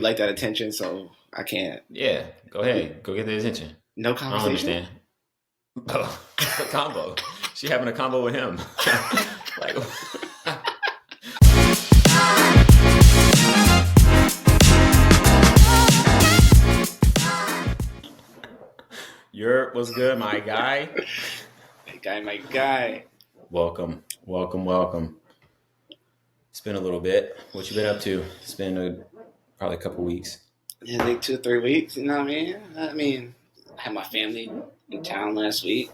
like that attention, so I can't. Yeah, go ahead. Go get the attention. No I don't conversation? understand. Oh, a combo. She having a combo with him. Like, what's good, my guy? My guy. Welcome. It's been a little bit. What you been up to? It's been probably a couple weeks. Yeah, like 2 or 3 weeks, you know what I mean? I had my family in town last week.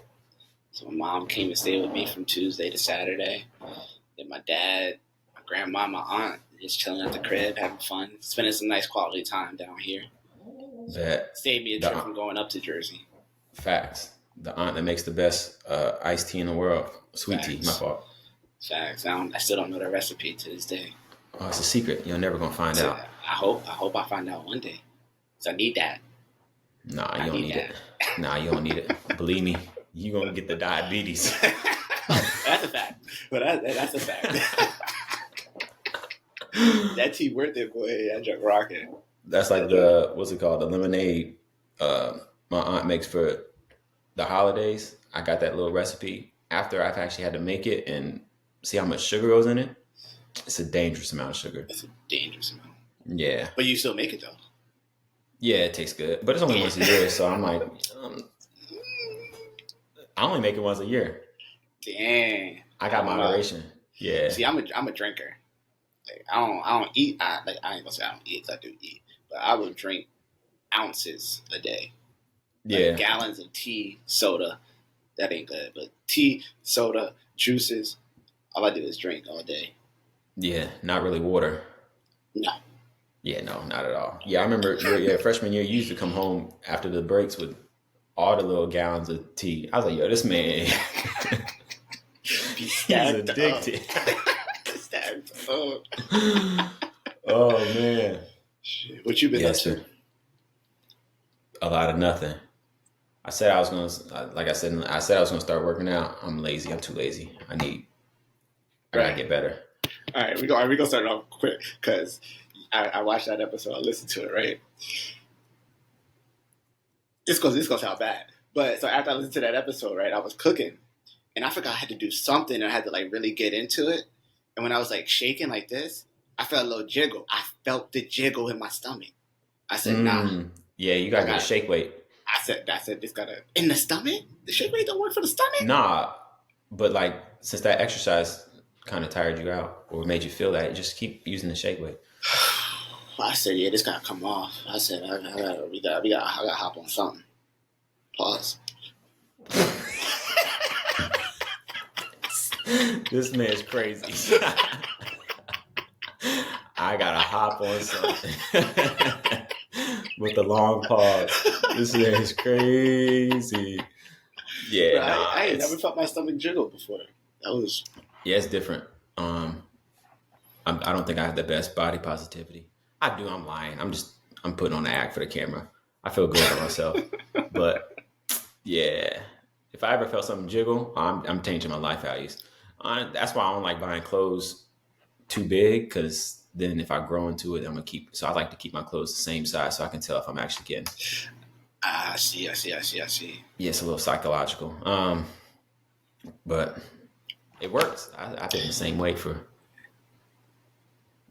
So my mom came and stayed with me from Tuesday to Saturday. Then my dad, my grandma, my aunt, just chilling at the crib, having fun, spending some nice quality time down here. That Saved me a trip from going up to Jersey. Facts. The aunt that makes the best iced tea in the world. Sweet tea, my fault. Facts. I still don't know the recipe to this day. Oh, it's a secret. You're never gonna find out. I hope I find out one day. Cause I need that. Nah, you don't need it. Nah, you don't need it. Believe me, you gonna get the diabetes. That's a fact. But that's a fact. That tea worth it, boy. That junk rocking. That's like what's it called? The lemonade my aunt makes for the holidays. I got that little recipe after I've actually had to make it and see how much sugar goes in it. It's a dangerous amount of sugar. It's a dangerous amount. Yeah. But you still make it though. Yeah, it tastes good. But it's only once a year, so I'm like, I only make it once a year. Dang. I got moderation. Yeah. See, I'm a drinker. Like, I don't eat. I ain't gonna say I don't eat because I do eat, but I would drink ounces a day. Yeah. Like gallons of tea, soda. That ain't good. But tea, soda, juices. All I do is drink all day. Yeah, not really water. No. Yeah, no, not at all. Yeah, I remember your freshman year, you used to come home after the breaks with all the little gallons of tea. I was like, yo, this man, he's addicted. Oh, man. Shit. What you been up to? A lot of nothing. I said I was going to, like I said I was going to start working out. I'm lazy. I'm too lazy. I gotta get better. All right, we gonna start off quick because I watched that episode. I listened to it, right? This gonna sound bad, but so after I listened to that episode, right, I was cooking, and I forgot I had to do something. And I had to like really get into it, and when I was like shaking like this, I felt a little jiggle. I felt the jiggle in my stomach. I said, nah. Yeah, you gotta get a shake weight. I said, this gotta in the stomach. The shake weight don't work for the stomach. Nah, but like since that exercise kind of tired you out or made you feel that, just keep using the shake weight. I said, yeah, this gotta come off. I said, I gotta hop on something. Pause. This man's crazy. I gotta hop on something. With a long pause. This man's crazy. Yeah, I ain't never felt my stomach jiggle before. That was... Yeah, it's different. I don't think I have the best body positivity. I do. I'm lying. I'm putting on the act for the camera. I feel good about myself. But yeah, if I ever felt something jiggle, I'm changing my life values. That's why I don't like buying clothes too big, because then if I grow into it, I'm gonna keep. So I like to keep my clothes the same size so I can tell if I'm actually getting. I see. Yeah, it's a little psychological. But it works. I've been the same weight for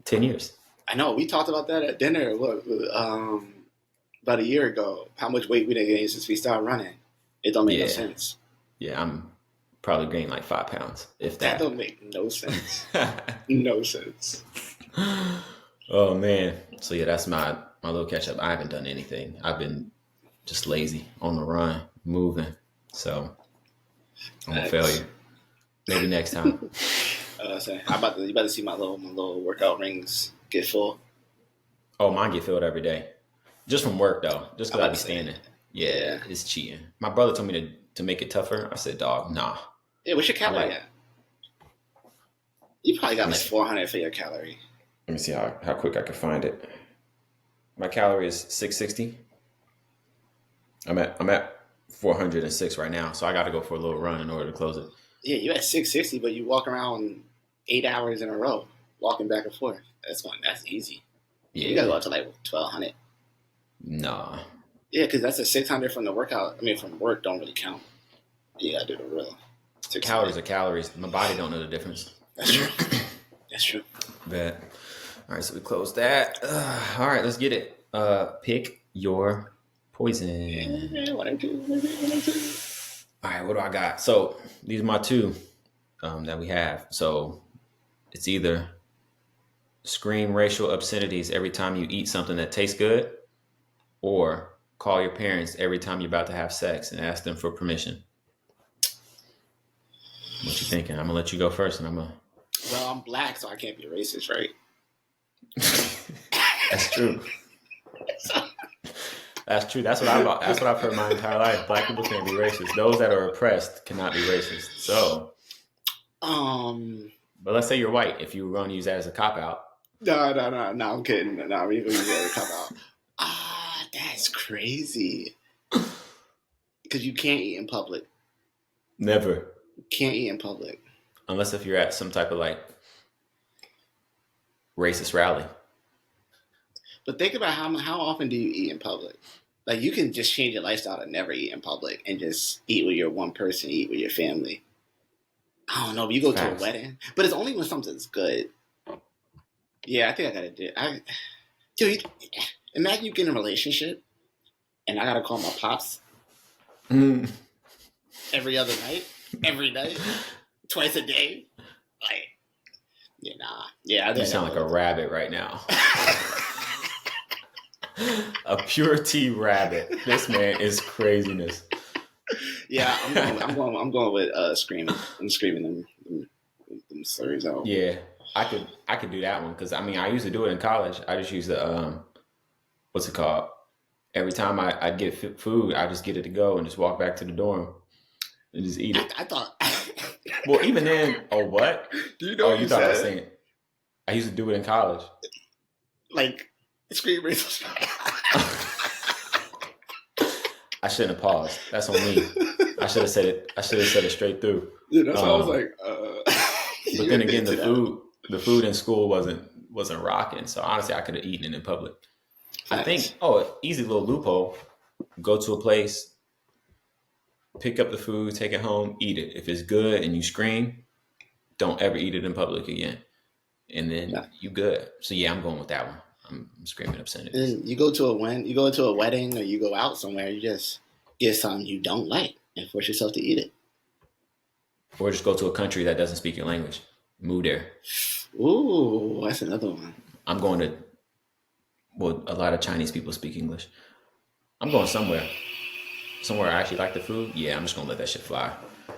10 years. I know. We talked about that at dinner about a year ago. How much weight we done gained since we started running. It don't make no sense. Yeah, I'm probably gained like 5 pounds, if that. That don't make no sense. No sense. Oh, man. So, yeah, that's my little catch up. I haven't done anything. I've been just lazy, on the run, moving. So, I'm a failure. Maybe next time. You about to see my little workout rings get full. Oh, mine get filled every day. Just from work, though. Just because I be standing. Yeah, it's cheating. My brother told me to make it tougher. I said, dog, nah. Yeah, what's your calorie at? You probably got like 400 for your calorie. Let me see how quick I can find it. My calorie is 660. I'm at 406 right now, so I got to go for a little run in order to close it. Yeah, you at 660, but you walk around 8 hours in a row, walking back and forth. That's easy. You gotta go out to like 1,200. Nah. Yeah, because that's a 600 from the workout. I mean, from work don't really count. You gotta do the real. Calories are calories. My body don't know the difference. That's true. That's true. Bet. All right, so we close that. All right, let's get it. Pick your poison. Yeah, what I do. All right, what do I got? So these are my two that we have. So it's either scream racial obscenities every time you eat something that tastes good, or call your parents every time you're about to have sex and ask them for permission. What you thinking? I'm gonna let you go first, and Well, I'm black, so I can't be racist, right? That's true. That's true. That's what I've heard my entire life. Black people can't be racist. Those that are oppressed cannot be racist. So, but let's say you're white. If you were going to use that as a cop out. No, I'm kidding. No, we're gonna use that as a cop out. That's crazy. Because you can't eat in public. Never. You can't eat in public. Unless if you're at some type of like racist rally. But think about how often do you eat in public? Like, you can just change your lifestyle to never eat in public and just eat with your one person, eat with your family. I don't know, but you go to a wedding. But it's only when something's good. Yeah, I think I gotta do it. Dude, imagine you get in a relationship and I gotta call my pops every other night, every night, twice a day. Like, yeah, nah. Yeah, I think you sound like a rabbit right now. A pure T rabbit. This man is craziness. Yeah, I'm going with screaming. I'm screaming them slurs out. Yeah, I could do that one because I mean I used to do it in college. I just used the what's it called? Every time I'd get food, I just get it to go and just walk back to the dorm and just eat it. I thought. Well, even then, what? Do you know what you thought said? I was saying? I used to do it in college. Like scream racial. I shouldn't have paused. That's on me. I should have said it. I should have said it straight through. Yeah, that's why I was like. But then again, the food in school wasn't rocking. So honestly, I could have eaten it in public. I think. Easy little loophole. Go to a place, pick up the food, take it home, eat it. If it's good and you scream, don't ever eat it in public again. And then you good. So yeah, I'm going with that one. I'm screaming obscenities. And you go to a wedding or you go out somewhere, you just get something you don't like and force yourself to eat it. Or just go to a country that doesn't speak your language. Move there. Ooh, that's another one. I'm going to, well, a lot of Chinese people speak English. I'm going somewhere I actually like the food. Yeah, I'm just going to let that shit fly.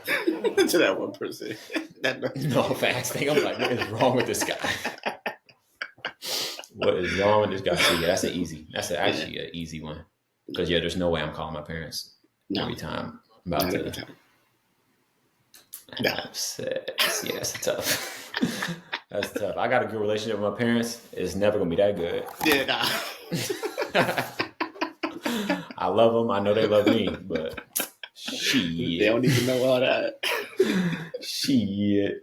To that one person. No, facts. I'm like, what is wrong with this guy? What is wrong with this guy? So yeah, that's actually an easy one. Because yeah, there's no way I'm calling my parents every time I'm about to have sex. Yeah, that's tough. That's tough. I got a good relationship with my parents. It's never gonna be that good. Yeah, nah. I love them. I know they love me, but shit. They don't need to know all that. Shit.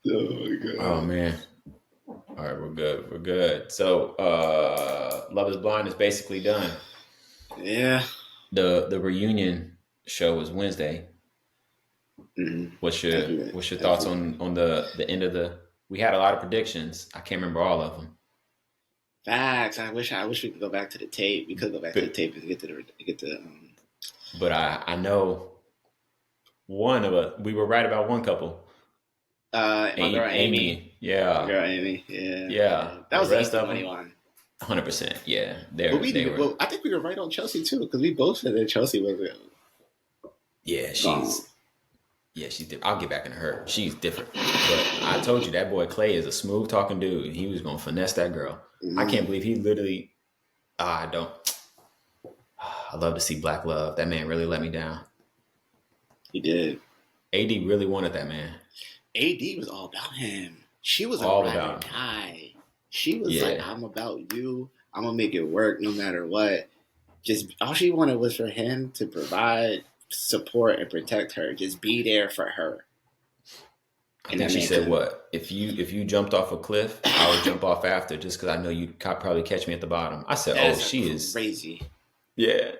Oh my god. Oh man. All right, we're good. So, Love is Blind is basically done. Yeah. The reunion show was Wednesday. Mm-hmm. What's your thoughts on the end of the? We had a lot of predictions. I can't remember all of them. Facts. I wish we could go back to the tape. We could go back to the tape and get to. But I know one of us. We were right about one couple. My girl Amy. Yeah. My girl Amy. Yeah. Yeah. That was the rest of them. 100%. Yeah. Well, I think we were right on Chelsea too because we both said that Chelsea was. Yeah, she's different. I'll get back into her. She's different. But I told you that boy Clay is a smooth talking dude. He was gonna finesse that girl. Mm-hmm. I can't believe he literally. I love to see black love. That man really let me down. He did. AD really wanted that man. AD was all about him. She was all a ride or die. She was like, I'm about you. I'm gonna make it work no matter what. Just all she wanted was for him to provide support and protect her. Just be there for her. I And think that she man said, couldn't. "What if you jumped off a cliff? I would jump off after, just because I know you'd probably catch me at the bottom." I said, "Oh, That's she is, crazy. yeah."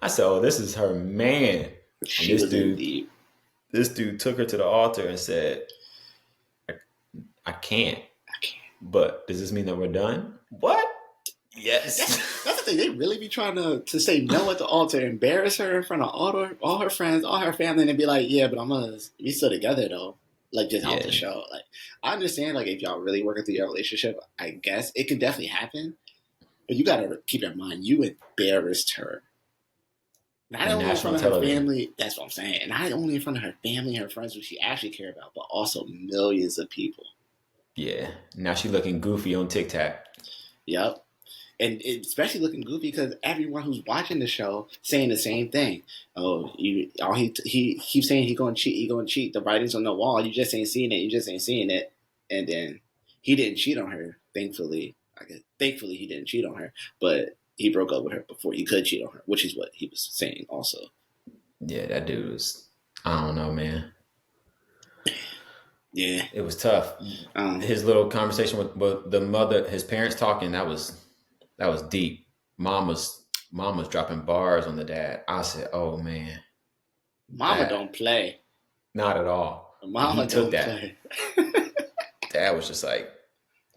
I said, "Oh, this is her man," and She was in deep. this dude took her to the altar and said, "I can't." I can't. But does this mean that we're done? What? That's, Yes. that's the thing. They really be trying to say no at the altar, embarrass her in front of all her friends, all her family, and be like, "Yeah, but we still together though." Like just out Yeah. the show. Like I understand, like if y'all really working through your relationship, I guess it can definitely happen. But you gotta keep in mind, you embarrassed her. Not On only in front national of her television. family, that's what I'm saying. Not only in front of her family, her friends, who she actually cared about, but also millions of people. Yeah. Now she looking goofy on TikTok. Yep. And especially looking goofy because everyone who's watching the show saying the same thing. Oh, he keeps saying he gonna cheat. He gonna cheat. The writing's on the wall. You just ain't seeing it. You just ain't seeing it. And then he didn't cheat on her. Thankfully, thankfully he didn't cheat on her. But he broke up with her before he could cheat on her, which is what he was saying also. Yeah, that dude was. I don't know, man. Yeah. It was tough. His little conversation with the mother, his parents talking. That was deep. Mom was dropping bars on the dad. I said, "Oh man, Mama that don't play. not at all." And he Mama took don't that. play. Dad was just like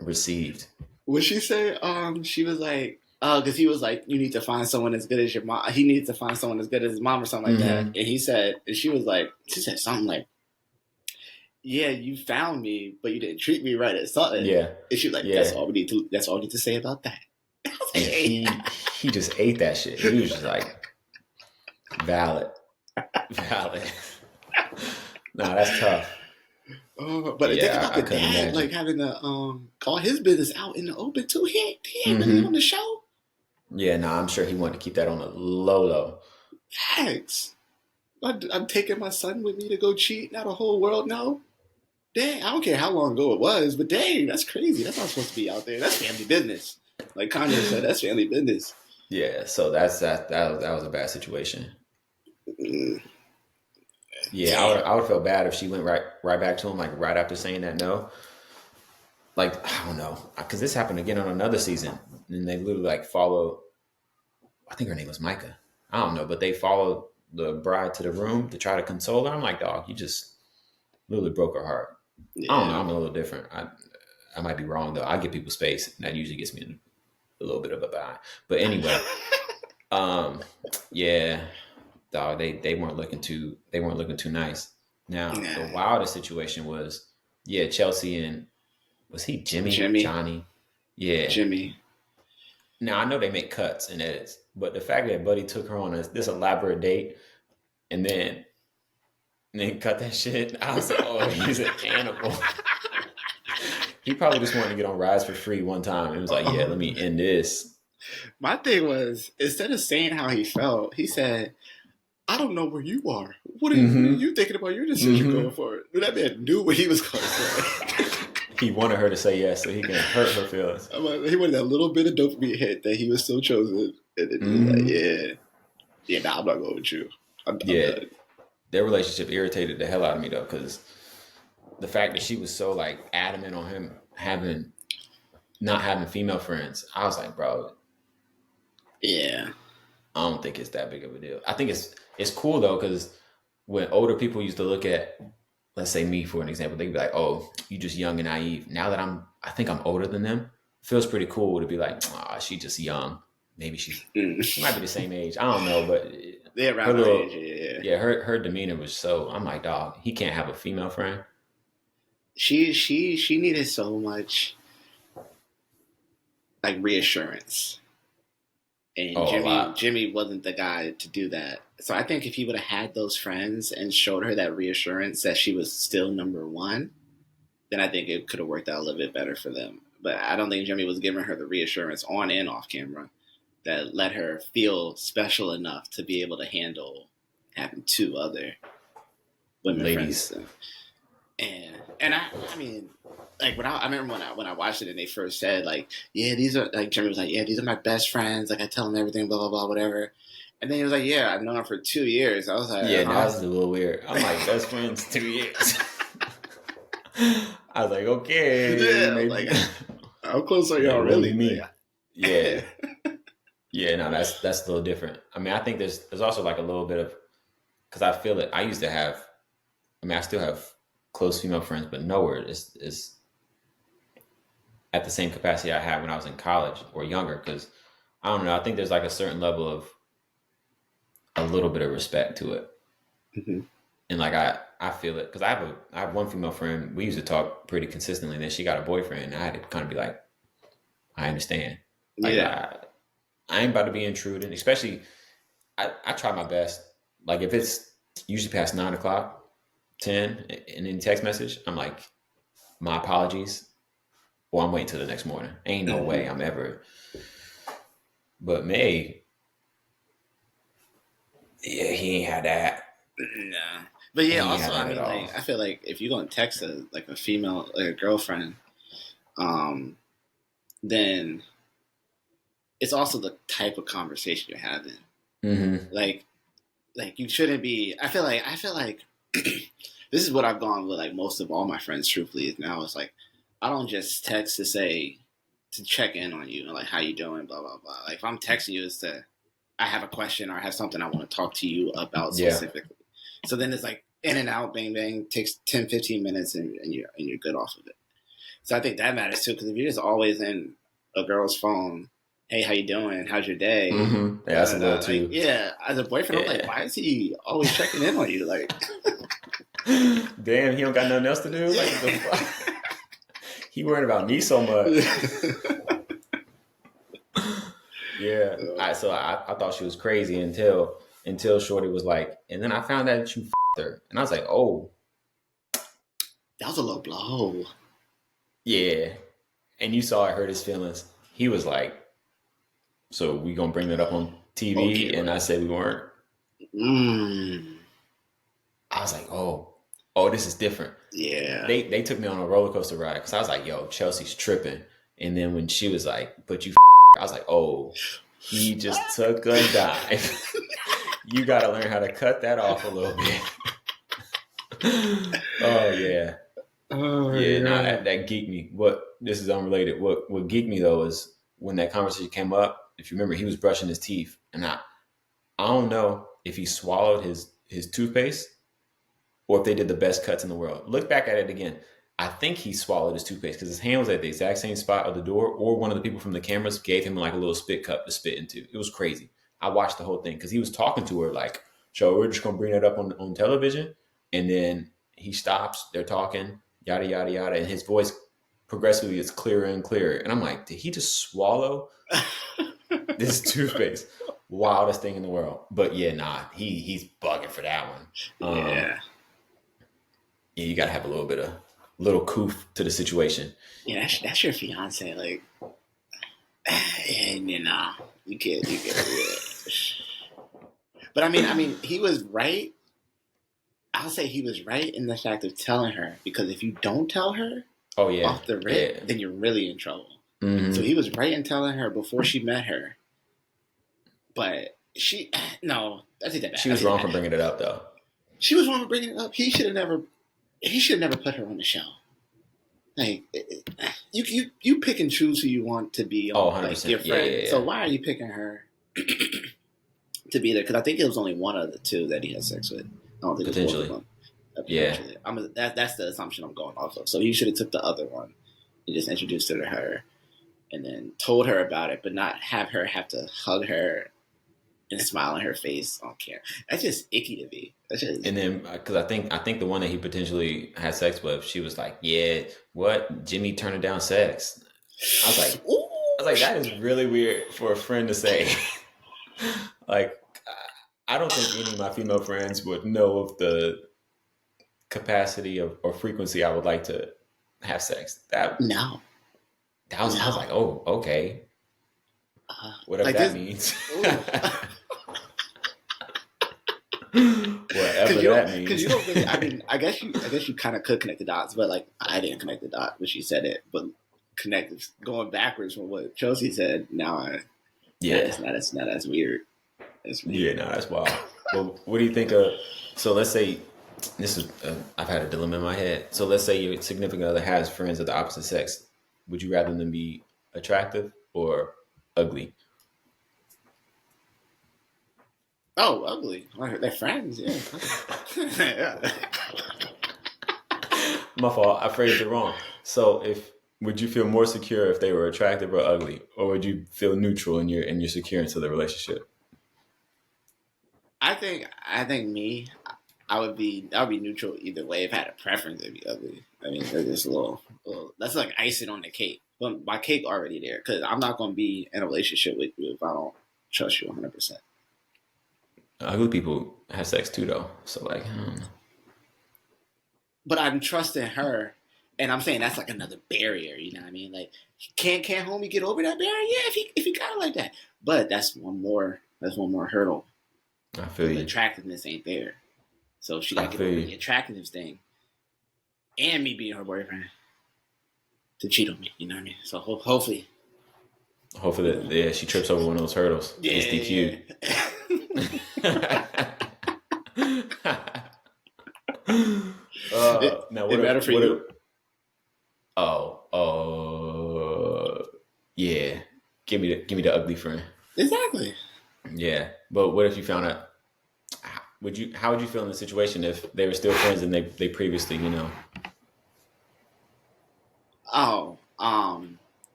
received. What she say? She was like, because he was like, you need to find someone as good as your mom. He needs to find someone as good as his mom or something like that. And he said, and she was like, she said something like, yeah, you found me, but you didn't treat me right or something. Yeah. And she was like, Yeah. that's all we need to say about that. I was like, Yeah, he just ate that shit. He was just like, valid. Nah, that's tough. But think about the dad, imagine. like having to call his business out in the open too. He ain't really on the show. Yeah, nah, I'm sure he wanted to keep that on the low. Thanks. I'm taking my son with me to go cheat. Now the whole world know. Dang, I don't care how long ago it was, but dang, that's crazy. That's not supposed to be out there. That's family business. Like Kanye said, that's family business. Yeah, so that was a bad situation. Yeah, I would feel bad if she went right back to him, like right after saying that no. Like, I don't know, because this happened again on another season, and they literally like follow. I think her name was Micah. I don't know, but they followed the bride to the room to try to console her. I'm like, dog, you just literally broke her heart. Yeah. I don't know. I'm a little different. I might be wrong though. I give people space, and that usually gets me in a little bit of a bind. But anyway, yeah, dog. They weren't looking too nice. Now the wildest situation was, yeah, Chelsea and was he Jimmy? Johnny? Yeah, Jimmy. Now I know they make cuts and edits, but the fact that Buddy took her on this elaborate date and then cut that shit, I was like, oh, he's an animal. He probably just wanted to get on Rise for free one time. It was like, yeah, let me end this. My thing was, instead of saying how he felt, he said, I don't know where you are. What are you thinking about your decision going forward? That man knew what he was going to say. He wanted her to say yes so he can hurt her feelings. He wanted that little bit of dopamine hit that he was still chosen. And then he was like, yeah, nah, I'm not going with you. I'm done. Their relationship irritated the hell out of me though, because the fact that she was so like adamant on him not having female friends, I was like, bro, yeah, I don't think it's that big of a deal. I think it's cool though, because when older people used to look at, let's say me for an example, they'd be like, oh, you just young and naive. Now that I think I'm older than them, it feels pretty cool to be like, she's just young. Maybe she might be the same age. I don't know, but they're around her age. Yeah, her demeanor was so. I'm like, dog, he can't have a female friend. She needed so much like reassurance, and Jimmy wasn't the guy to do that. So I think if he would have had those friends and showed her that reassurance that she was still number one, then I think it could have worked out a little bit better for them. But I don't think Jimmy was giving her the reassurance on and off camera that let her feel special enough to be able to handle having two other women ladies. Friends. And I mean, like I remember when I watched it and they first said like, yeah, these are like Jimmy was like, yeah, these are my best friends. Like I tell them everything, blah blah blah, whatever. And then he was like, yeah, I've known her for 2 years. I was like, Yeah, that was a little weird. I'm like, best friends 2 years. I was like, okay, yeah, maybe. like, how close are Yeah, y'all what do really? you mean? Like, Yeah. Yeah, no, that's a little different. I mean, I think there's also like a little bit of, because I feel it. I used to have, I mean, I still have close female friends, but nowhere is at the same capacity I had when I was in college or younger. Because I don't know, I think there's like a certain level of a little bit of respect to it, mm-hmm. and like I feel it because I have one female friend. We used to talk pretty consistently. And then she got a boyfriend, and I had to kind of be like, I understand. Like Yeah. I ain't about to be intruding, especially I try my best. Like if it's usually past 9 o'clock, 10, and in text message, I'm like, my apologies, or I'm waiting till the next morning. Ain't no way I'm ever. But May, yeah, he ain't had that. Nah. But yeah, He ain't also, had I that at mean, all. like, I feel like if you're going to text a female, like a girlfriend, um, then it's also the type of conversation you're having. Mm-hmm. Like you shouldn't be. I feel like this is what I've gone with like most of all my friends. Truthfully, is now it's like I don't just text to say to check in on you and like how you doing, blah blah blah. Like if I'm texting you, it's to I have a question or I have something I want to talk to you about Yeah. specifically. So then it's like in and out, bang bang, takes 10, 15 minutes and you're good off of it. So I think that matters too because if you're just always in a girl's phone, hey, how you doing? How's your day? Mm-hmm. Yeah, that's a little Like, too. yeah, as a boyfriend, I'm like, Yeah. why is he always checking in on you? Like, Damn, he don't got nothing else to do. Like, the fuck? He worried about me so much. Yeah. I thought she was crazy until Shorty was like, and then I found out that you f***ed her, and I was like, oh that was a low blow. yeah. And you saw it hurt his feelings. He was like, so we gonna bring that up on TV? Okay, And I said we weren't. Mm, I was like, oh, this is different. yeah. They took me on a roller coaster ride because I was like, yo, Chelsea's tripping. And then when she was like, but you, I was like, oh, he just took a dive. You got to learn how to cut that off a little bit. Oh yeah, yeah. Nah, that geeked me. This is unrelated. What geeked me though is when that conversation came up. If you remember, he was brushing his teeth, and I don't know if he swallowed his toothpaste or if they did the best cuts in the world. Look back at it again. I think he swallowed his toothpaste because his hand was at the exact same spot of the door, or one of the people from the cameras gave him like a little spit cup to spit into. It was crazy. I watched the whole thing because he was talking to her like, so we're just going to bring that up on television. And then he stops, they're talking, yada, yada, yada. And his voice progressively gets clearer and clearer. And I'm like, did he just swallow this toothpaste? Wildest thing in the world. But yeah, nah, he's bugging for that one. Yeah. Yeah, you got to have a little coof to the situation. Yeah, that's your fiance. Like, and you know, you can't do it. But I mean, he was right. I'll say he was right in the fact of telling her because if you don't tell her, oh yeah, off the rip, then you're really in trouble. Mm-hmm. So he was right in telling her before she met her. But I take that back. She was wrong for bringing it up, though. She was wrong for bringing it up. He should have never put her on the show. Like you pick and choose who you want to be on, like your friend. Yeah. So why are you picking her to be there? Because I think it was only one of the two that he had sex with. I don't think potentially. It was both of them. Yeah, that's the assumption I'm going off of. So he should have took the other one and just introduced her to her, and then told her about it, but not have her have to hug her and smile on her face on camera. That's just icky to me. And then because I think the one that he potentially had sex with, she was like, "Yeah, what? Jimmy turning down sex?" I was like, that is really weird for a friend to say. Like, I don't think any of my female friends would know of the capacity or frequency I would like to have sex. I was like, oh, okay. Whatever like that means. Whatever that means. Because you don't really. I mean, I guess you kind of could connect the dots, but like I didn't connect the dot when she said it. But going backwards from what Chelsea said, now it's not as weird. It's me. Yeah, no, that's wild. Well, what do you think of? So let's say this is. I've had a dilemma in my head. So let's say your significant other has friends of the opposite sex. Would you rather them be attractive or ugly? Oh, ugly. They're friends, yeah. Yeah. My fault. I phrased it wrong. So if would you feel more secure if they were attractive or ugly, or would you feel neutral and you're secure into the relationship? I think me, I would be neutral either way. If I had a preference, it'd be ugly. I mean, that's just a little. That's like icing on the cake. But my cake already there because I'm not gonna be in a relationship with you if I don't trust you 100%. Ugly people have sex too, though. So like, I don't know. But I'm trusting her, and I'm saying that's like another barrier. You know what I mean? Like, can homie get over that barrier? Yeah, if he got it like that. But that's one more. That's one more hurdle. I feel The you. attractiveness ain't there, so she I got to get feel over you. the attractiveness thing, and me being her boyfriend to cheat on me. You know what I mean? So hopefully, Hopefully, yeah, she trips over one of those hurdles. yeah. Gets DQ'd. Now what? It better for you. Yeah. Give me the ugly friend. Exactly. Yeah, but what if you found out? How would you feel in the situation if they were still friends and they previously, Oh,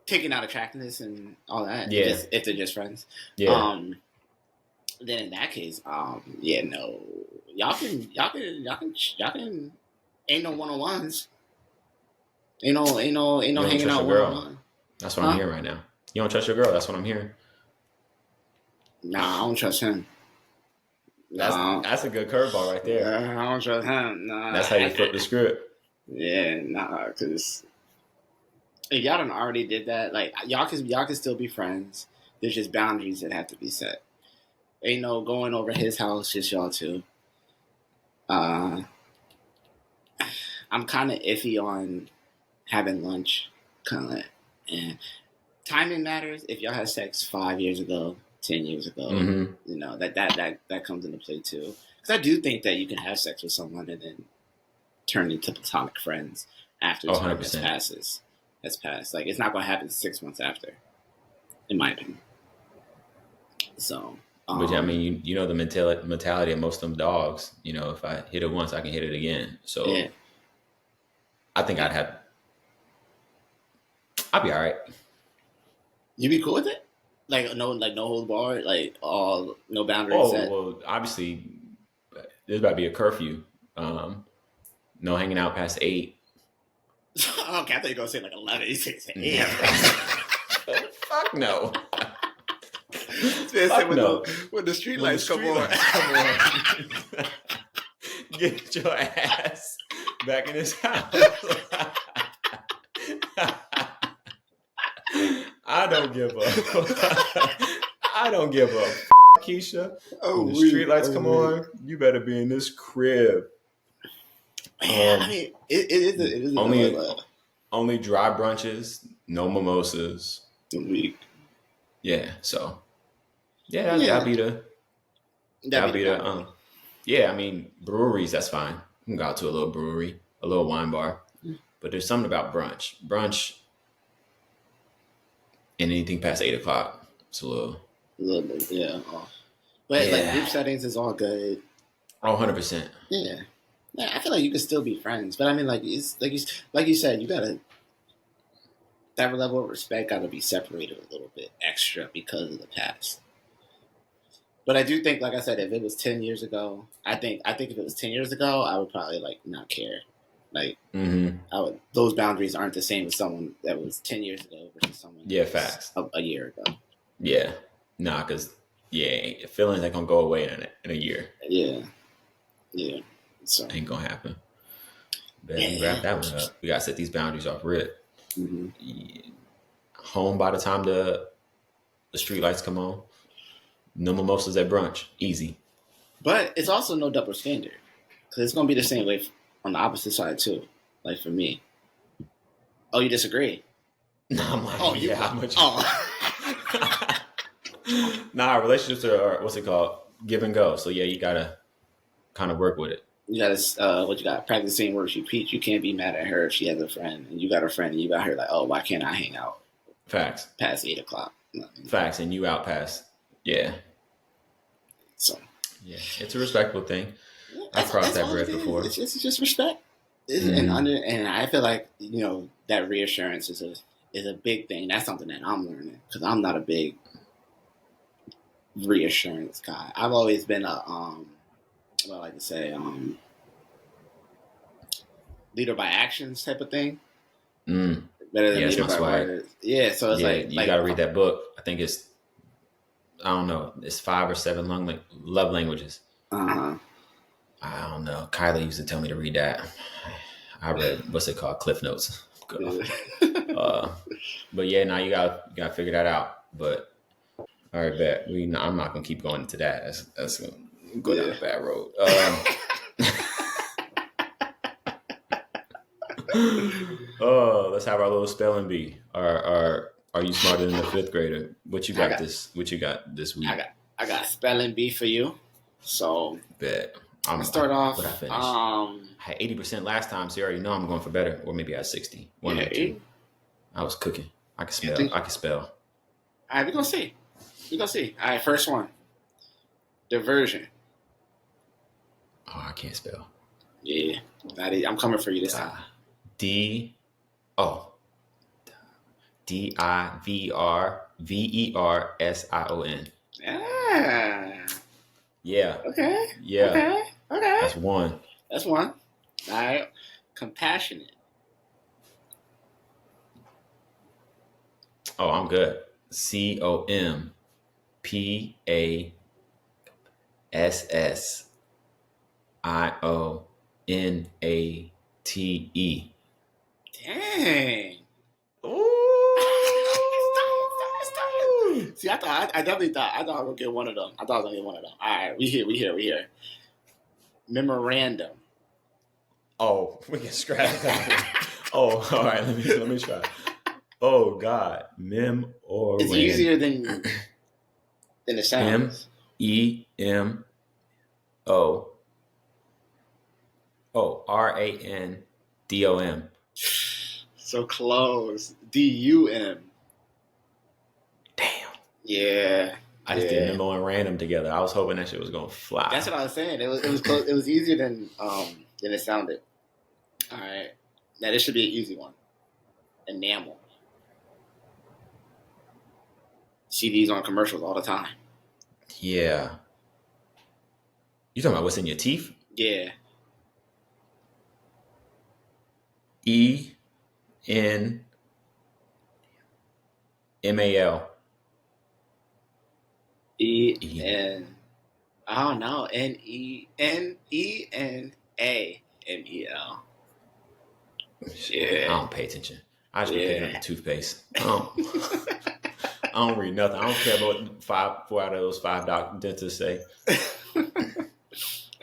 taking out attractiveness and all that. Yeah. Just, if they're just friends. Yeah. Then in that case, yeah, no, y'all can. Ain't no 1-on-1s. Ain't no You don't hanging trust out your girl. 1-on-1. That's what I'm hearing right now. You don't trust your girl. That's what I'm hearing. Nah, I don't trust him. Nah, That's a good curveball right there. I don't trust him. Nah, That's how you flip the script. Yeah, nah, because if y'all done already did that, like y'all can still be friends. There's just boundaries that have to be set. Ain't no going over his house, just y'all two. Uh, I'm kind of iffy on having lunch, kind of, and timing matters. If y'all had sex 5 years ago, 10 years ago, that comes into play too. Because I do think that you can have sex with someone and then turn into platonic friends after the time 100%. has passed. Like, it's not going to happen 6 months after, in my opinion. So, Which I mean, you know the mentality of most of them dogs. If I hit it once, I can hit it again. So yeah. I think I'd be all right. You be cool with it? Like no hold bar, like all no boundaries set. Well, obviously, there's about to be a curfew. No hanging out past 8. Okay, I thought you were gonna say like 11. You said 8. Fuck no. Fuck no. When the street lights come on. Get your ass back in this house. I don't give up. I don't give up. Keisha. When the street lights come on, you better be in this crib. Man, I mean, it is only dry brunches, no mimosas. a week. Yeah, so that'd be the yeah, I mean, breweries, that's fine. You can go out to a little brewery, a little wine bar. But there's something about brunch and anything past 8 o'clock. It's a little bit, yeah. But like group settings is all good. 100%. Yeah. Yeah, I feel like you can still be friends, but I mean, like it's like you said, you gotta that level of respect gotta be separated a little bit extra because of the past. But I do think, like I said, if it was 10 years ago, I think if it was 10 years ago, I would probably like not care. Like those boundaries aren't the same as someone that was 10 years ago versus someone facts a year ago. Yeah, nah, because feelings ain't gonna go away in a year. Yeah. So ain't gonna happen. But wrap that one up. We gotta set these boundaries off rip. Mm-hmm. Home by the time the street lights come on. No mimosas at brunch. Easy. But it's also no double standard because it's gonna be the same way on the opposite side too. Like for me. Oh, you disagree? No, I'm like, how much? Nah, relationships are what's it called? Give and go. So yeah, you gotta kind of work with it. You gotta what you got? Practice the same words you preach. You can't be mad at her if she has a friend, and you got a friend, and you got her like, oh, why can't I hang out Facts. past 8 o'clock? Facts, and you out past. Yeah. So yeah, it's a respectable thing. I've crossed that bridge before. It's just respect, and I feel like that reassurance is a big thing. That's something that I'm learning because I'm not a big reassurance guy. I've always been a what I like to say leader by actions type of thing. Mm. Better than Yeah, leader that's by my swag. words. Yeah, so it's You got to read that book. I think it's I don't know. It's 5 or 7 love languages. Uh-huh. I don't know. Kylie used to tell me to read that. I read what's it called, Cliff Notes. But yeah, now you got to figure that out. But all right, bet I'm not gonna keep going into that. That's gonna go down a bad road. Let's have our little spelling bee. Are you smarter than the 5th grader? What you got this week? I got spelling bee for you. So bet. I'm start off. What I finished? I had 80% last time, so you already know I'm going for better, or maybe I had 60. One or two. I was cooking. I can spell. All right, we're gonna see. All right, first one. Diversion. Oh, I can't spell. Yeah, I'm coming for you this time. Diversion. Yeah. Okay. Yeah. Okay. That's one. All right. Compassionate. Oh, I'm good. COMPASSIONATE. Dang. Ooh. See, I definitely thought I was gonna get one of them. All right, we here. Memorandum. Oh, we can scratch that. Oh, all right. Let me try. Oh God, It's easier than it sounds. MEMO. RANDOM. So close. DUM. Damn. Yeah. I just did memo and random together. I was hoping that shit was gonna fly. That's what I was saying. It was close. It was easier than it sounded. All right. Now this should be an easy one. Enamel. See these on commercials all the time. Yeah. You talking about what's in your teeth? Yeah. ENMAL. I don't know. NENENAMEL. Yeah. I don't pay attention. I just be picking up the toothpaste. I don't read nothing. I don't care about 4 out of those 5 dentists say.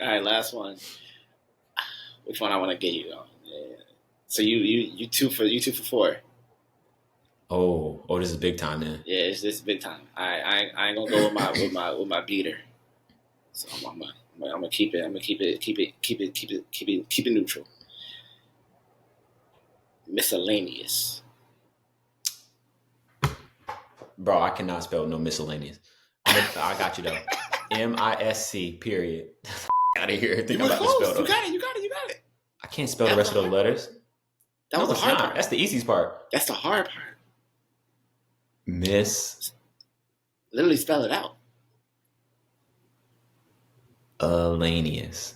All right, last one. Which one I want to get you on? Yeah. So you 2 for 4. Oh, this is big time then. Yeah, this is big time. I ain't gonna go with my beater. So I'm gonna keep it neutral. Miscellaneous. Bro, I cannot spell no miscellaneous. I got you though. MISC. Period. Out of here. Think about to spell those. You got it. I can't spell the rest of those letters. That was the hard part. That's the easiest part. That's the hard part. Literally spell it out. Miscellaneous.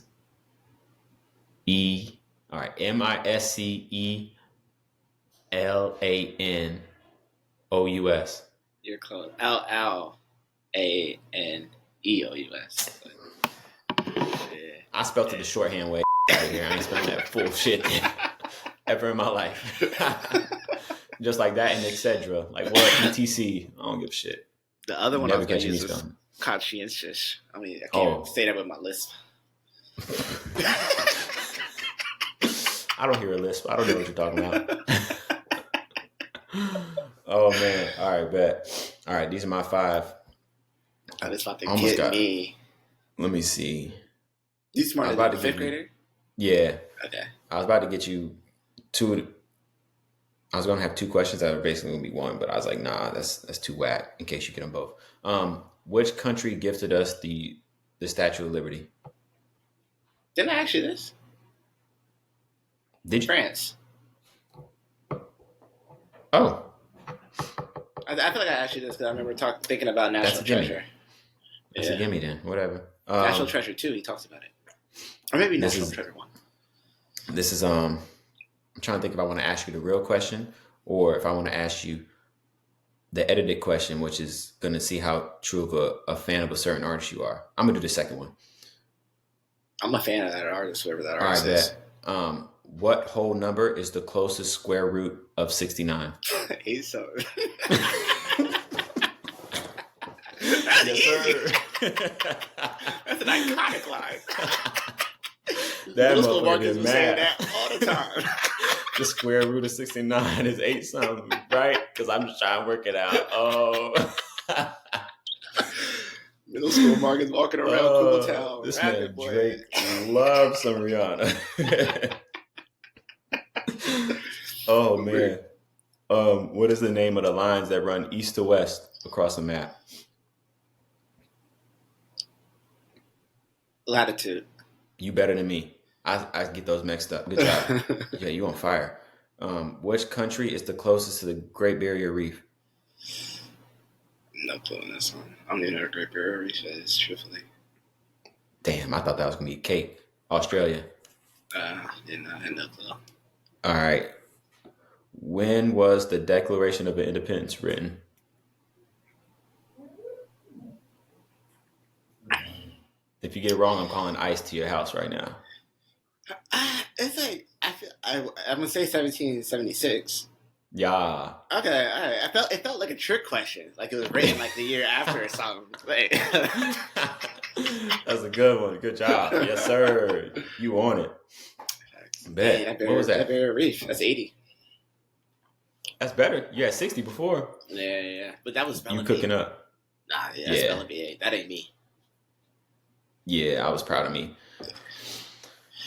All right. MISCELANOUS. You're close. LLANEOUS. Yeah. I spelled it the shorthand way out here. I ain't spelling that full shit ever in my life. Just like that and etc. Like what? ETC. I don't give a shit. The other one I was going to use is conscientious. I mean, I can't say that with my lisp. I don't hear a lisp. I don't know what you're talking about. Oh man. All right, bet. All right, these are my 5. Oh, this about to Almost get got. me. Let me see. You I was smarter about than to a give fifth you. grader? Yeah, Okay. I was about to get you two. I was gonna have two questions that were basically gonna be one, but I was like, nah, that's too whack. In case you get them both. Which country gifted us the Statue of Liberty? Didn't I ask you this? Did you? France. Oh, I feel like I asked you this because I remember thinking about that's National a gimme. Treasure. That's a Yeah. gimme then. Whatever. National Treasure 2, he talks about it. Or maybe This National is Treasure 1. this is I'm trying to think if I want to ask you the real question or if I want to ask you the edited question, which is going to see how true of a fan of a certain artist you are. I'm gonna do the second one. I'm a fan of that artist, whoever that All right, artist is. bet. What whole number is the closest square root of 69? He's so. Yes, sir. That's an iconic line. That Middle school motherfucker Marcus is was saying mad. that all the time. The square root of 69 is 8 something, right? Because I'm just trying to work it out. Oh. Middle school Marcus walking around Cool Town. This rapping, man boy. Drake loves some Rihanna. Oh man. What is the name of the lines that run east to west across the map? Latitude. You better than me. I get those mixed up. Good job. Yeah, you on fire. Which country is the closest to the Great Barrier Reef? No clue on this one. I don't even know what Great Barrier Reef is, truthfully. Damn, I thought that was gonna be cake. Australia. Didn't know. I had no clue. All right. When was the Declaration of Independence written? If you get it wrong, I'm calling ICE to your house right now. It's like I'm gonna say 1776. Yeah. Okay, all right. It felt like a trick question, like it was written like the year after or something. Like, That's a good one. Good job. Yes, sir. You on it. Bet. What was that? That Barrier Reef. That's 80. That's better. You had 60 before. Yeah. But that was spelling You cooking up. Nah, yeah, spelling bee. That ain't me. Yeah, I was proud of me.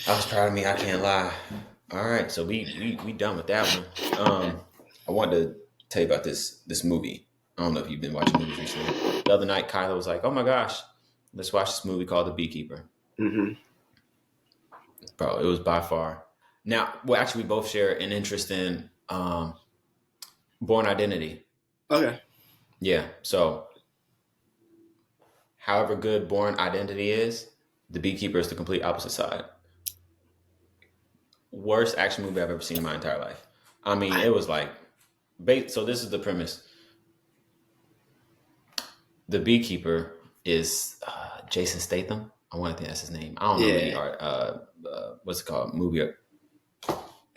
I can't lie. All right, so we done with that one. I wanted to tell you about this movie. I don't know if you've been watching movies recently. The other night, Kyla was like, "Oh my gosh, let's watch this movie called The Beekeeper." Mm-hmm. Bro, it was by far. Now, well, actually, we both share an interest in Born Identity. Okay. Yeah. So, however good Born Identity is, The Beekeeper is the complete opposite side. Worst action movie I've ever seen in my entire life. I mean, it was like, so this is the premise. The Beekeeper is Jason Statham. I want to think that's his name. I don't know any art. What's it called? Movie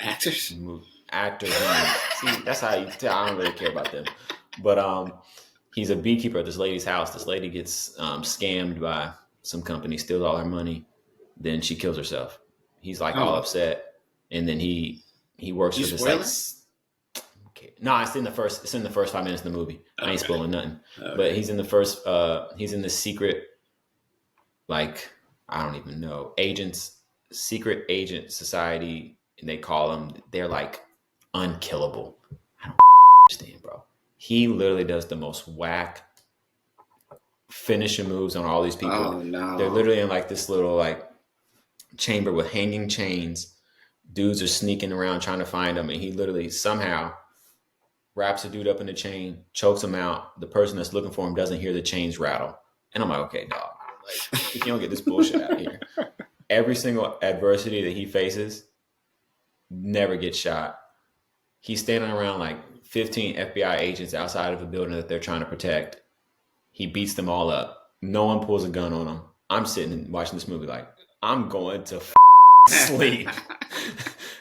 actors. Actors. See, that's how you tell. I don't really care about them. But he's a beekeeper at this lady's house. This lady gets scammed by some company, steals all her money, then she kills herself. He's like all upset, and then he works with this like. Okay. No, it's in the first 5 minutes of the movie. I ain't spoiling nothing. Okay. But he's in the first. He's in the secret, like I don't even know, secret agent society, and they call them. They're like unkillable. I don't understand, bro. He literally does the most whack finishing moves on all these people. Oh no! They're literally in like this little like chamber with hanging chains. Dudes are sneaking around trying to find him, and he literally somehow wraps a dude up in the chain, chokes him out. The person that's looking for him doesn't hear the chains rattle. And I'm like, okay, dog, like, if you don't get this bullshit out of here. Every single adversity that he faces never gets shot. He's standing around like 15 FBI agents outside of a building that they're trying to protect. He beats them all up. No one pulls a gun on him. I'm sitting and watching this movie like, I'm going to sleep.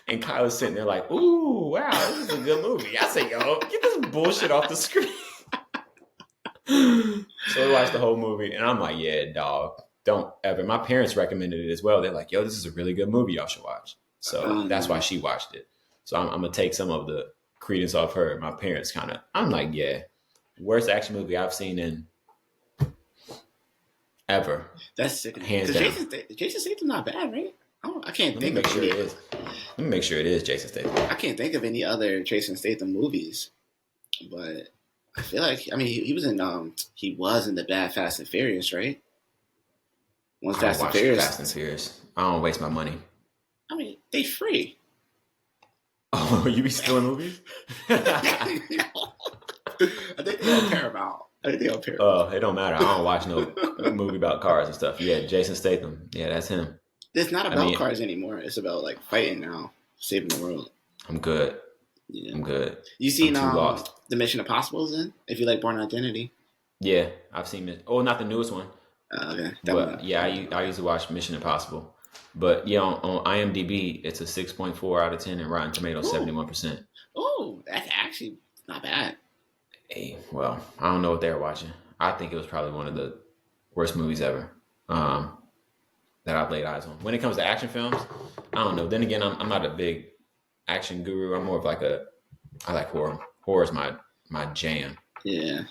And Kyle's sitting there like, ooh, wow, this is a good movie. I say, yo, get this bullshit off the screen. So we watched the whole movie, and I'm like, yeah, dog, don't ever. My parents recommended it as well. They're like, yo, this is a really good movie. Y'all should watch. So that's why she watched it. So I'm going to take some of the credence off her. My parents I'm like, yeah, worst action movie I've seen in ever, That's sick. hands Because down. Jason Statham's not bad, right? I can't Let me think of make sure any. it is. Let me make sure it is Jason Statham. I can't think of any other Jason Statham movies, but I feel like he was in the Bad Fast and Furious, right? One I don't Fast and watch Fast and Furious. Furious. I don't waste my money. They free. Oh, you be stealing movies? I think they're on Paramount. Oh, it don't matter. I don't watch no movie about cars and stuff. Yeah, Jason Statham. Yeah, that's him. It's not I about mean, cars anymore. It's about like fighting now, saving the world. I'm good. Yeah. I'm good. You seen I'm too lost. the Mission Impossible in? If you like Born Identity. Yeah, I've seen it. Oh, not the newest one. Okay. That But one. yeah, I used to watch Mission Impossible. But yeah, on IMDb, it's a 6.4 out of 10 and Rotten Tomatoes, 71%. Oh, that's actually not bad. Hey, well, I don't know what they were watching. I think it was probably one of the worst movies ever that I've laid eyes on. When it comes to action films, I don't know. Then again, I'm not a big action guru. I'm more of I like horror. Horror is my jam. Yeah.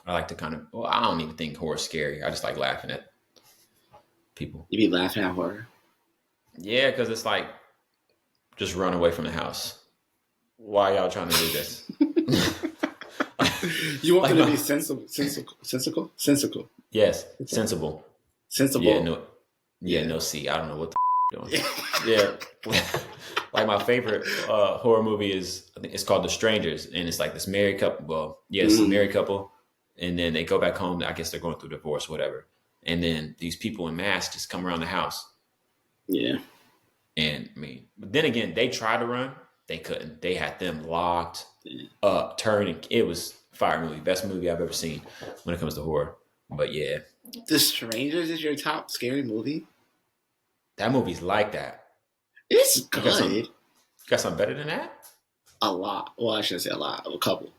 I like to I don't even think horror's scary. I just like laughing at people. You be laughing at horror. Yeah, because it's like, just run away from the house. Why y'all trying to do this? You want them to be sensical? Yes, sensible. Sensible. Yeah, no C. I don't know what the doing. Yeah. Like my favorite horror movie I think it's called The Strangers, and it's like this married couple. Well, yes, a married couple, and then they go back home. I guess they're going through divorce, whatever. And then these people in masks just come around the house. Yeah. And but then again, they tried to run. They couldn't. They had them locked up, turning. It was fire movie. Best movie I've ever seen when it comes to horror. But yeah. The Strangers is your top scary movie? That movie's like that. It's good. You got something better than that? A lot. Well, I shouldn't say a lot. A couple.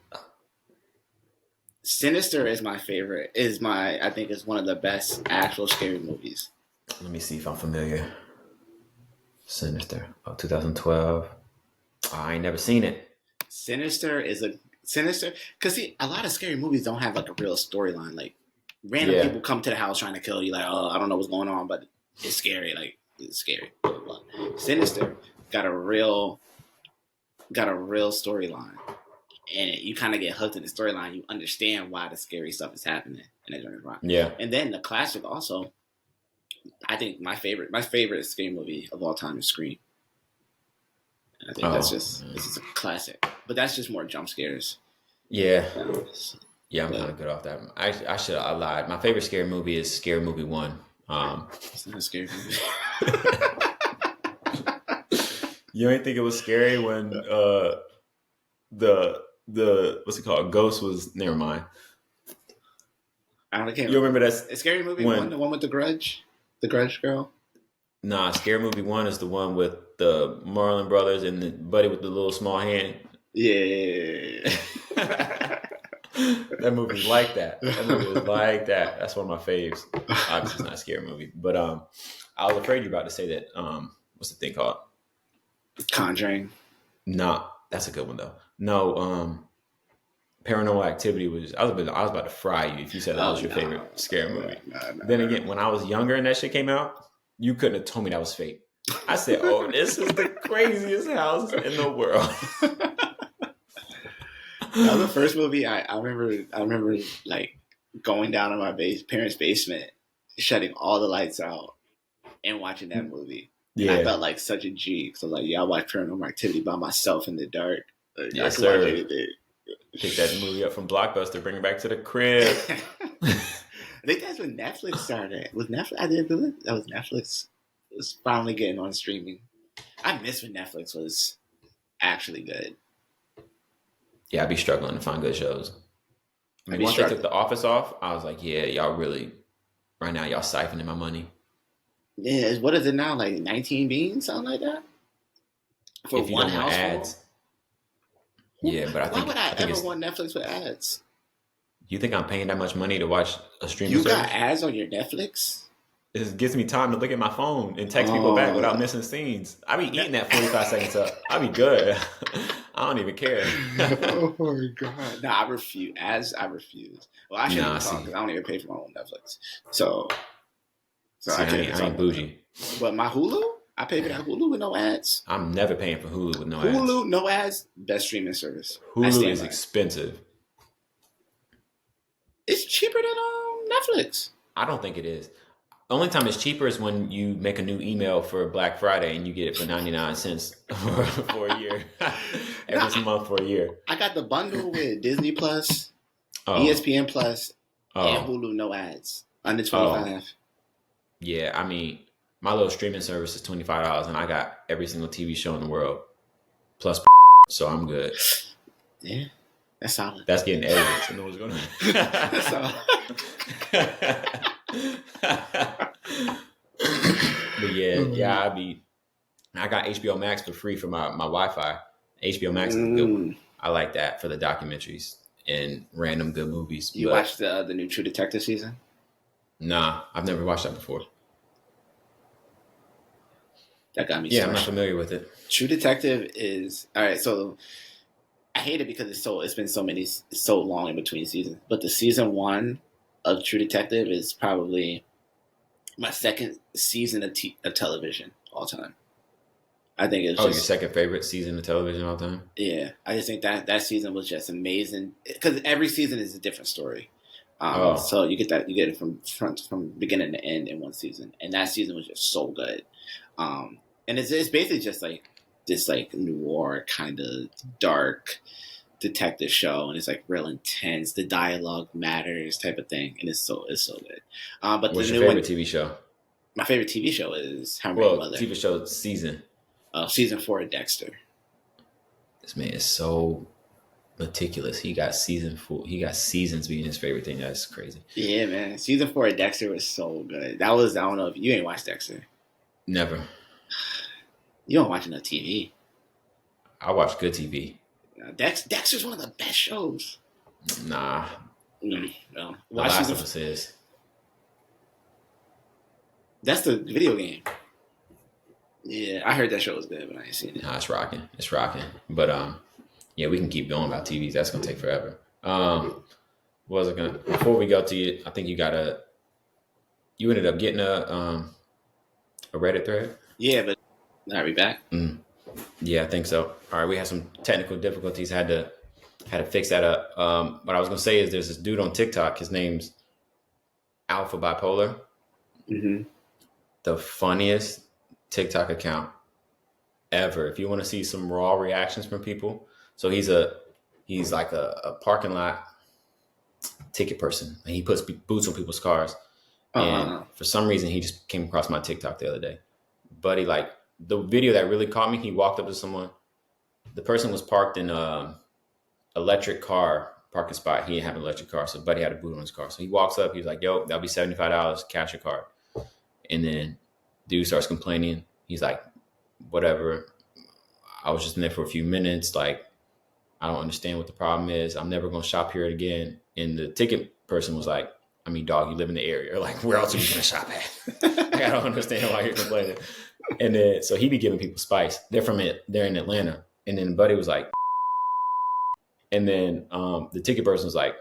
Sinister is my favorite. I think it's one of the best actual scary movies. Let me see if I'm familiar. Sinister. 2012. I ain't never seen it. Sinister because a lot of scary movies don't have like a real storyline. Like random people come to the house trying to kill you. Like, oh, I don't know what's going on, but it's scary. Like it's scary. Blah, blah, blah. Sinister got a real storyline, and you kind of get hooked in the storyline. You understand why the scary stuff is happening, Yeah. And then the classic also. I think my favorite scary movie of all time is Scream. I think it's just a classic, but that's just more jump scares. Yeah. Yeah, I'm kind of good off that. I lied. My favorite scary movie is Scary Movie 1. It's not a scary movie. You don't think it was scary when the what's it called? Ghost was never mind. I can't. You remember that Scary Movie 1, the one with the Grudge girl? Nah, Scary Movie 1 is the one with the Marlon brothers and the buddy with the little small hand. Yeah. That movie's like that. That movie was like that. That's one of my faves. Obviously, it's not a scary movie, but I was afraid you were about to say that. What's the thing called? Conjuring. Nah, that's a good one though. No, Paranormal Activity was. I was about to fry you if you said that was your favorite scary movie. Then again, when I was younger and that shit came out, you couldn't have told me that was fake. I said, "Oh, this is the craziest house in the world." That was the first movie I remember like going down to my parents' basement, shutting all the lights out, and watching that movie. Yeah, I felt like such a G. So like, I watched Paranormal Activity by myself in the dark. Like, yes, sir. Pick that movie up from Blockbuster, bring it back to the crib. I think that's when Netflix started. Was Netflix? I didn't believe that was Netflix. It was finally getting on streaming. I miss when Netflix was actually good. Yeah, I'd be struggling to find good shows. Once they took The Office off, I was like, yeah, y'all really, right now, y'all siphoning my money. Yeah, what is it now? Like 19 beans, something like that? For if you one don't want ads. Yeah, but why would I ever want Netflix with ads? You think I'm paying that much money to watch a streaming service? You got ads on your Netflix? It gives me time to look at my phone and text people back without missing scenes. I be eating that 45 seconds up. I be good. I don't even care. Oh my god! No, I refuse. I refuse. Well, I shouldn't talk because I don't even pay for my own Netflix. So So See, I can't even I talk ain't about that. bougie. But my Hulu, I pay for that Hulu with no ads. I'm never paying for Hulu with no ads. Hulu, no ads, best streaming service. I Hulu stand is by it. expensive. It's cheaper than Netflix. I don't think it is. The only time it's cheaper is when you make a new email for Black Friday and you get it for 99 cents for a year. No, Every month for a year. I got the bundle with Disney Plus, Oh, ESPN Plus, and oh, Hulu, no ads. Under oh. 25. Yeah, I mean, my little streaming service is $25 and I got every single TV show in the world. Plus, so I'm good. Yeah, that's solid. That's getting edited, so no one's going to. That's solid. But yeah, I got HBO Max for free for my Wi-Fi. HBO Max is a good one. I like that for the documentaries and random good movies. You watched the new True Detective season? Nah, I've never watched that before. That got me. Yeah, I'm not familiar with it. True Detective is all right. So I hate it because it's been so long in between seasons. But the season 1 of True Detective is probably my second season of television all time. I think it's your second favorite season of television all time? Yeah, I just think that season was just amazing because every season is a different story. So you get it from beginning to end in one season, and that season was just so good. And it's basically just like this like noir kind of dark detective show, and it's like real intense. The dialogue matters type of thing, and it's so good. But what's the your new favorite TV show? My favorite TV show is How I Met Your Mother. TV show season. Season 4 of Dexter. This man is so meticulous. He got season 4. He got seasons being his favorite thing. That's crazy. Yeah, man. Season 4 of Dexter was so good. I don't know if you ain't watched Dexter. Never. You don't watch enough TV. I watch good TV. Dexter's one of the best shows. Nah. No. The Last of Us is. That's the video game. Yeah, I heard that show was good, but I ain't seen it. Nah, it's rocking. It's rocking. But yeah, we can keep going about TVs. That's gonna take forever. What was I gonna? Before we go to you, I think you ended up getting a Reddit thread. Yeah, but are we back? Yeah, I think so. All right, we had some technical difficulties. Had to fix that up. What I was gonna say is there's this dude on TikTok. His name's Alpha Bipolar. Mm-hmm. The funniest TikTok account ever. If you want to see some raw reactions from people, so he's like a parking lot ticket person, and he puts boots on people's cars. And for some reason, he just came across my TikTok the other day. Buddy, like the video that really caught me, he walked up to someone. The person was parked in a electric car parking spot. He didn't have an electric car, so Buddy had a boot on his car. So he walks up. He's like, "Yo, that'll be $75. Cash your card." And then dude starts complaining. He's like, "Whatever. I was just in there for a few minutes. Like, I don't understand what the problem is. I'm never going to shop here again." And the ticket person was like, "I mean, dog, you live in the area. Like, where else are you going to shop at?" Like, I don't understand why you're complaining. And then, so he be giving people spice. They're in Atlanta. And then Buddy was like, and then the ticket person was like,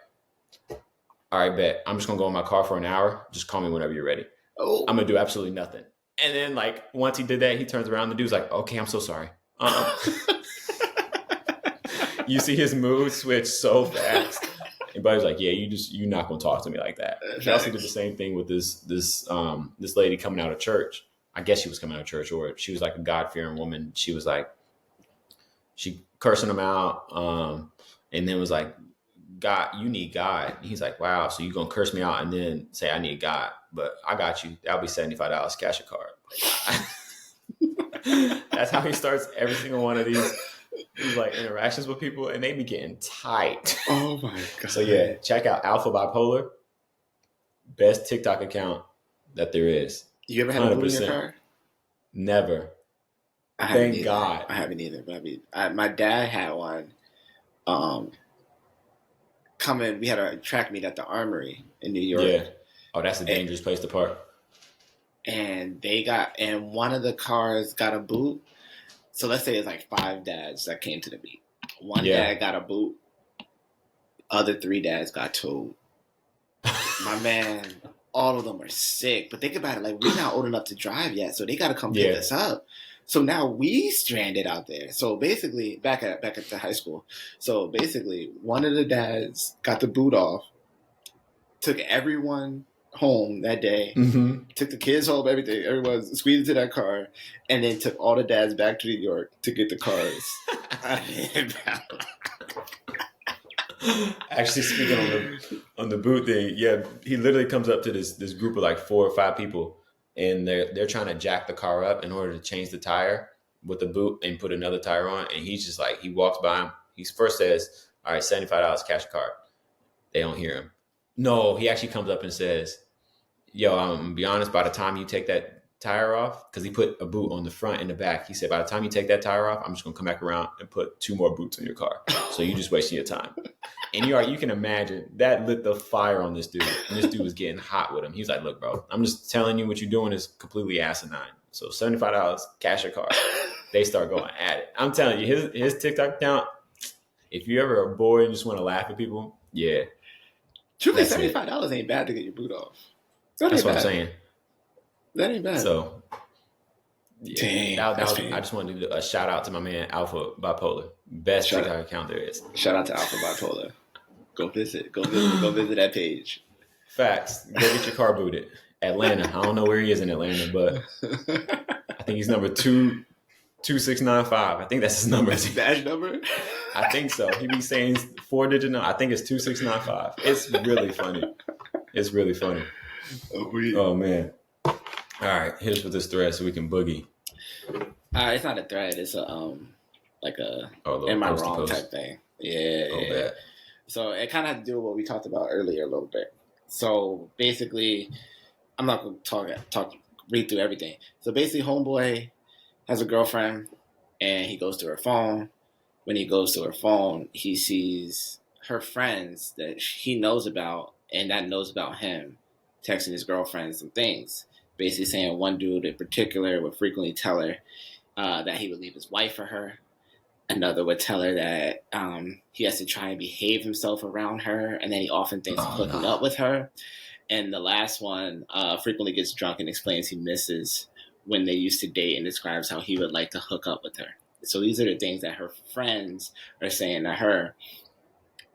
"All right, bet. I'm just going to go in my car for an hour. Just call me whenever you're ready. Oh. I'm going to do absolutely nothing." And then, like, once he did that, he turns around. The dude's like, "Okay, I'm so sorry." You see his mood switch so fast. And Buddy's like, "Yeah, you're not gonna talk to me like that." He also did the same thing with this lady coming out of church. I guess she was coming out of church, or she was like a God-fearing woman. She was like, she cursing him out, and then was like, "God, you need God." And he's like, "Wow, so you gonna curse me out and then say I need God? But I got you. That'll be $75. Cash your card." That's how he starts every single one of these like interactions with people, and they be getting tight. Oh my god! So yeah, check out Alpha Bipolar. Best TikTok account that there is. You ever had a boot in your car? Never. Thank God. I haven't either. But my dad had one. We had a track meet at the Armory in New York. Yeah. Oh, that's a dangerous place to park. And one of the cars got a boot. So let's say it's like 5 dads that came to the meet. One dad got a boot. Other 3 dads got towed. My man all of them are sick. But think about it, like we're not old enough to drive yet, so they got to come pick Yeah. us up. So now we stranded out there. So basically, back at the high school. So basically, one of the dads got the boot off, took everyone home that day, Mm-hmm. took the kids home, everything. Everyone squeezed into that car, and then took all the dads back to New York to get the cars. Actually, speaking on the boot thing, yeah, he literally comes up to this group of like 4 or 5 people, and they're trying to jack the car up in order to change the tire with the boot and put another tire on. And he's just like, he walks by him. He first says, "All right, $75 cash card." They don't hear him. No, he actually comes up and says, "Yo, I'm gonna be honest. By the time you take that tire off, because he put a boot on the front and the back, he said, by the time you take that tire off, I'm just gonna come back around and put 2 more boots in your car. So you just wasting your time." And you can imagine that lit the fire on this dude. And this dude was getting hot with him. He's like, "Look, bro, I'm just telling you what you're doing is completely asinine. So $75, cash your car." They start going at it. I'm telling you, his TikTok account, if you ever are bored and just want to laugh at people, yeah. Truly, $75 ain't bad to get your boot off. That's what I'm saying. That ain't bad. So, yeah. Dang, I just wanted to do a shout out to my man Alpha Bipolar. Best TikTok account there is. Shout out to Alpha Bipolar. Go visit that page. Facts. Go get your car booted. Atlanta. I don't know where he is in Atlanta, but I think he's number 2695. I think that's his number. That's his badge number? I think so. He be saying 4-digit number. I think it's 2695. It's really funny. It's really funny. Oh man. All right, hit us with this thread so we can boogie. It's not a thread. It's a like a am I wrong type thing. Yeah. Bad. So it kind of had to do with what we talked about earlier a little bit. So basically, I'm not going to read through everything. So basically, homeboy has a girlfriend, and he goes to her phone. When he goes to her phone, he sees her friends that he knows about and that knows about him texting his girlfriend some things. Basically saying one dude in particular would frequently tell her that he would leave his wife for her. Another would tell her that he has to try and behave himself around her, and then he often thinks of hooking up with her. And the last one frequently gets drunk and explains he misses when they used to date and describes how he would like to hook up with her. So these are the things that her friends are saying to her,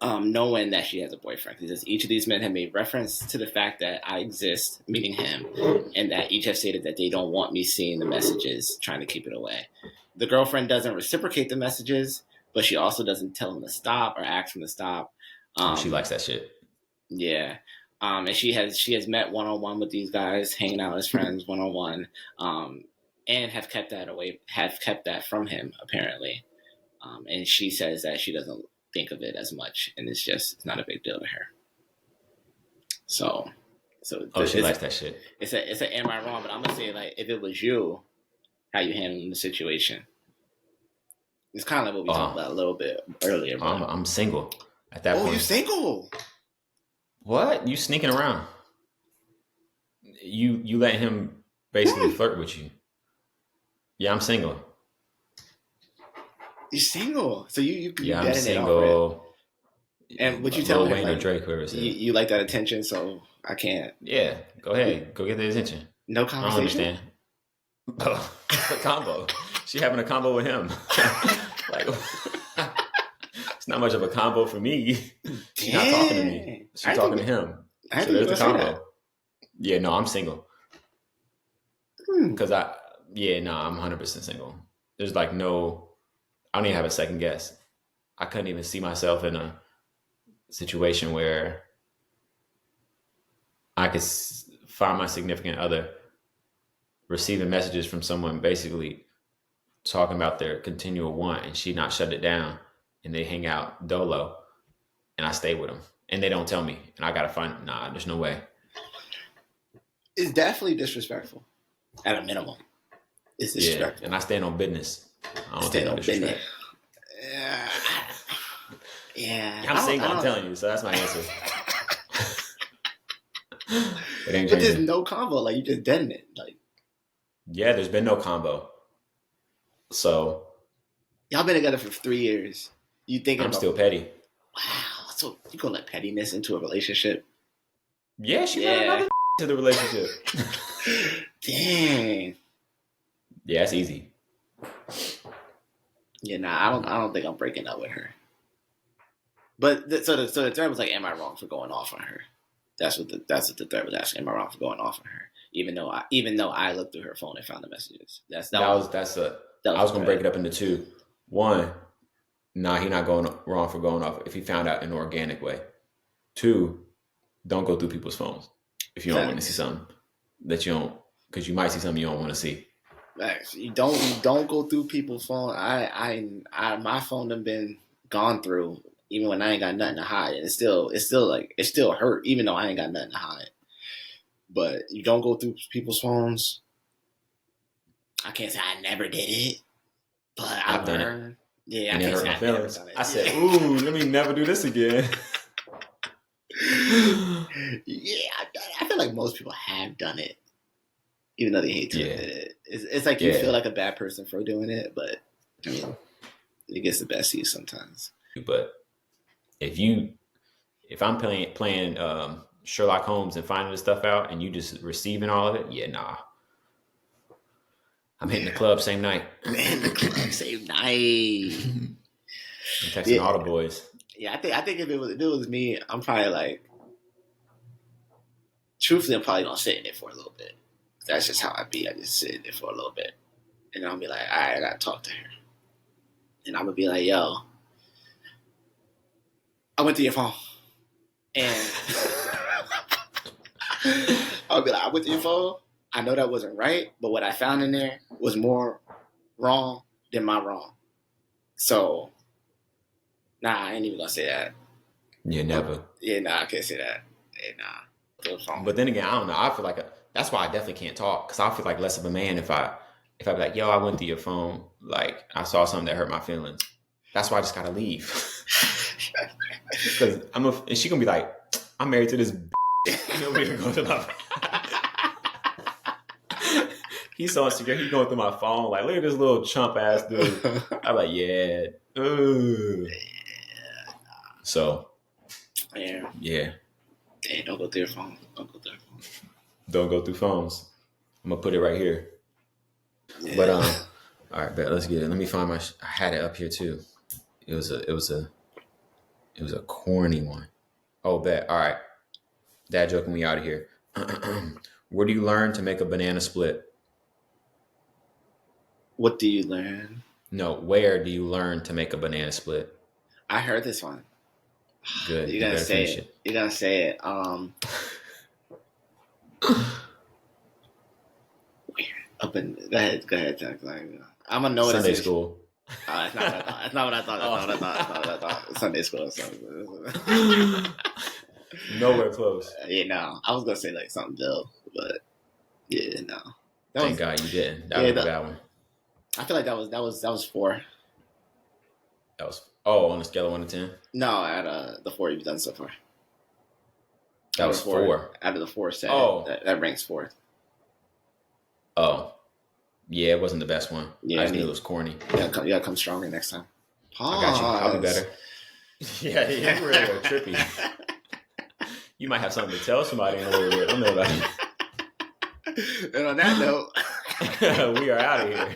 knowing that she has a boyfriend. He says each of these men have made reference to the fact that I exist, meaning him, and that each have stated that they don't want me seeing the messages, trying to keep it away. The girlfriend doesn't reciprocate the messages, but she also doesn't tell him to stop or ask him to stop. She likes that shit. Yeah. And she has met one-on-one with these guys, hanging out as friends one-on-one, and have kept that from him, apparently. And she says that she doesn't think of it as much, and it's not a big deal to her. So she likes that shit. It's a am I wrong? But I'm gonna say, like, if it was you, how you handling the situation? It's kind of like what we talked about a little bit earlier. I'm single at that point. Oh, you single? What? You sneaking around? You let him basically flirt with you? Yeah, I'm single. You're single, so you yeah, I'm single. And would you tell him, Wayne or Drake, whoever said you like that attention? So I can't. Yeah, go ahead, go get the attention. No conversation. I don't understand. A combo. She having a combo with him. Like, it's not much of a combo for me. She's not talking to me. She's talking to him. So there's the combo. Yeah, no, I'm single. Because I'm 100% single. There's like I don't even have a second guess. I couldn't even see myself in a situation where I could find my significant other receiving messages from someone basically talking about their continual want, and she not shut it down, and they hang out dolo, and I stay with them, and they don't tell me, and I gotta find. Nah, there's no way. It's definitely disrespectful, at a minimum. It's disrespectful, and I stand on business. I don't stand on business. Yeah. I'm single. I'm telling you, so that's my answer. It ain't but there's no combo. Like, you just deadened it. Like, yeah, there's been no combo. So y'all been together for 3 years. You think I'm still petty? Wow. So you gonna let pettiness into a relationship? Yeah, she got another to the relationship. Dang. Yeah, it's easy. Yeah, nah, I don't think I'm breaking up with her. But so the thread was like, am I wrong for going off on her? That's what the thread was asking. Am I wrong for going off on her? Even though I looked through her phone and found the messages. I was gonna break it up into two. One, nah, he not going wrong for going off if he found out in an organic way. Two, don't go through people's phones if you don't want to see something that you don't, because you might see something you don't want to see. You don't go through people's phone. My phone done been gone through even when I ain't got nothing to hide, and it still hurt even though I ain't got nothing to hide. But you don't go through people's phones. I can't say I never did it, but I've done it. Yeah, and I can't say I've never done it. I said, "Ooh, let me never do this again." Yeah, I feel like most people have done it, even though they hate to admit it. It's like you feel like a bad person for doing it, but I mean, it gets the best of you sometimes. But if I'm playing Sherlock Holmes and finding this stuff out, and you just receiving all of it, yeah, nah. I'm hitting the club same night. Man, the club same night. I'm texting all the boys. Yeah, I think if it was me, I'm probably like, truthfully, I'm probably gonna sit in it for a little bit. That's just how I be. I just sit in it for a little bit, and I'll be like, all right, I gotta talk to her, and I'm gonna be like, yo, I went to your phone, and I'll be like, I went to your phone. I know that wasn't right, but what I found in there was more wrong than my wrong. So, nah, I ain't even gonna say that. Yeah, never. Yeah, nah, I can't say that. Yeah, nah. But then again, I don't know. I feel like that's why I definitely can't talk, because I feel like less of a man if I be like, yo, I went through your phone, like I saw something that hurt my feelings. That's why I just gotta leave. Because and she gonna be like, I'm married to this. Nobody can go to my. He's so insecure. He's going through my phone. Like, look at this little chump ass dude. I'm like, yeah. Ooh. Yeah. So. Yeah. Yeah. Hey, don't go through your phone. Don't go through your phone. Don't go through phones. I'm gonna put it right here. Yeah. But all right, bet. Let's get it. Let me find I had it up here too. It was a corny one. Oh, bet. All right. Dad joking me out of here. Where do you learn to make a banana split? What do you learn? No, where do you learn to make a banana split? I heard this one. Good. You gotta say it. You gotta say it. Weird. Go ahead. I'm gonna know Sunday school. That's not what I thought. Sunday school. Nowhere close. Yeah, no. I was gonna say like something dope, but yeah, no. Thank God you didn't. That was a bad one. I feel like that was 4. That was on a scale of 1 to 10. No, at the 4 you've done so far. That was 4. Out of the 4 set, that ranks 4th. Oh, yeah, it wasn't the best one. Yeah, I just knew it was corny. You gotta come stronger next time. Pause. I got you. I'll be better. Yeah, you're really trippy. You might have something to tell somebody in a little bit. I don't know about it. And on that note, we are out of here.